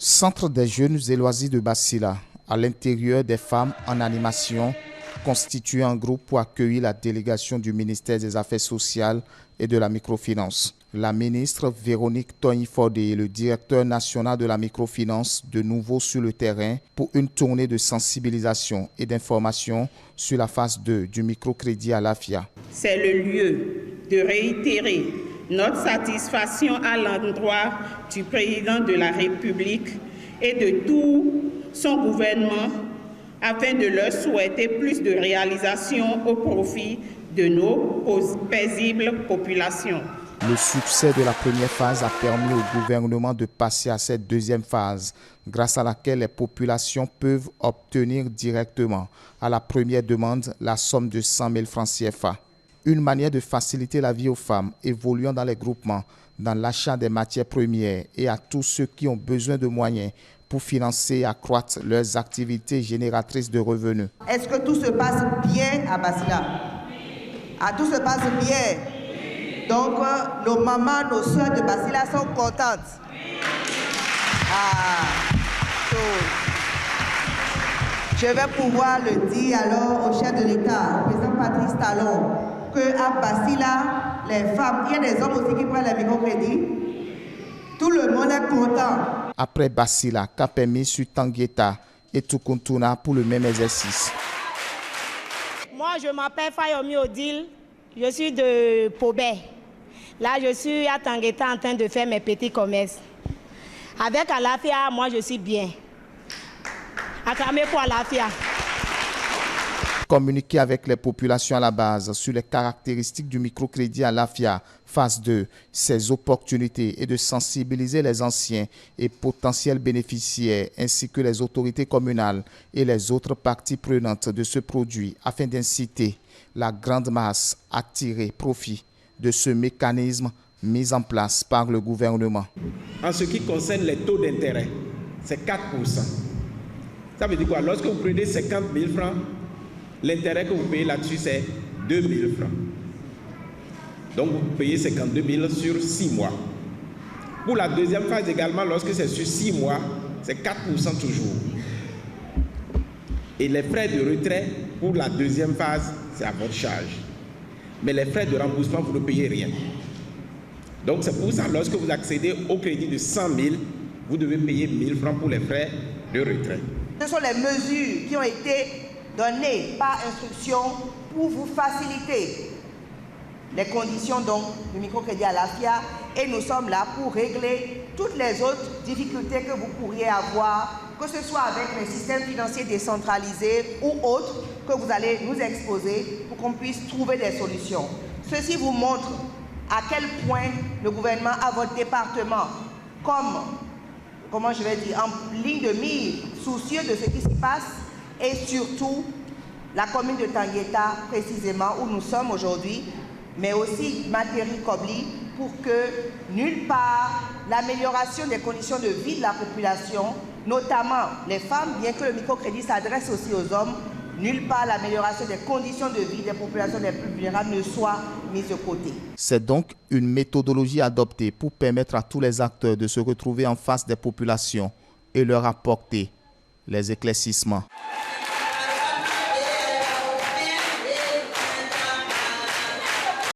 Centre des jeunes et loisirs de Basila, à l'intérieur des femmes en animation, constitue un groupe pour accueillir la délégation du ministère des Affaires sociales et de la microfinance. La ministre Véronique Toigny-Fordé et le directeur national de la microfinance de nouveau sur le terrain pour une tournée de sensibilisation et d'information sur la phase 2 du microcrédit à l'AFIA. C'est le lieu de réitérer notre satisfaction à l'endroit du président de la République et de tout son gouvernement afin de leur souhaiter plus de réalisation au profit de nos paisibles populations. Le succès de la première phase a permis au gouvernement de passer à cette deuxième phase, grâce à laquelle les populations peuvent obtenir directement à la première demande la somme de 100 000 francs CFA. Une manière de faciliter la vie aux femmes évoluant dans les groupements, dans l'achat des matières premières et à tous ceux qui ont besoin de moyens pour financer et accroître leurs activités génératrices de revenus. Est-ce que tout se passe bien à Basila? Tout se passe bien. Donc, nos mamans, nos soeurs de Basila sont contentes. Je vais pouvoir le dire alors au chef de l'État, au président Patrice Talon, qu'à Basila, les femmes, il y a des hommes aussi qui prennent les microcrédits. Tout le monde est content. Après Basila, Kapemi sur Tangueta et Tukuntuna pour le même exercice. Moi, je m'appelle Fayomi Odile, je suis de Pobé. Là, je suis à Tangueta en train de faire mes petits commerces. Avec Alafia, moi, je suis bien. Acclamez pour Alafia. Communiquer avec les populations à la base sur les caractéristiques du microcrédit à l'AFIA, phase 2, ses opportunités et de sensibiliser les anciens et potentiels bénéficiaires ainsi que les autorités communales et les autres parties prenantes de ce produit afin d'inciter la grande masse à tirer profit de ce mécanisme mis en place par le gouvernement. En ce qui concerne les taux d'intérêt, c'est 4%. Ça veut dire quoi? Lorsque vous prenez 50 000 francs, l'intérêt que vous payez là-dessus, c'est 2 000 francs. Donc, vous payez 52 000 sur 6 mois. Pour la deuxième phase également, lorsque c'est sur 6 mois, c'est 4% toujours. Et les frais de retrait pour la deuxième phase, c'est à votre charge. Mais les frais de remboursement, vous ne payez rien. Donc, c'est pour ça, lorsque vous accédez au crédit de 100 000, vous devez payer 1 000 francs pour les frais de retrait. Ce sont les mesures qui ont été données par instruction pour vous faciliter les conditions donc du microcrédit à l'AFIA et nous sommes là pour régler toutes les autres difficultés que vous pourriez avoir, que ce soit avec les systèmes financiers décentralisés ou autres que vous allez nous exposer pour qu'on puisse trouver des solutions. Ceci vous montre à quel point le gouvernement a votre département comment je vais dire, en ligne de mire, soucieux de ce qui se passe et surtout la commune de Tangueta, précisément où nous sommes aujourd'hui, mais aussi Materi Kobli, pour que nulle part l'amélioration des conditions de vie de la population, notamment les femmes, bien que le microcrédit s'adresse aussi aux hommes, nulle part l'amélioration des conditions de vie des populations les plus vulnérables ne soit mise de côté. C'est donc une méthodologie adoptée pour permettre à tous les acteurs de se retrouver en face des populations et leur apporter les éclaircissements.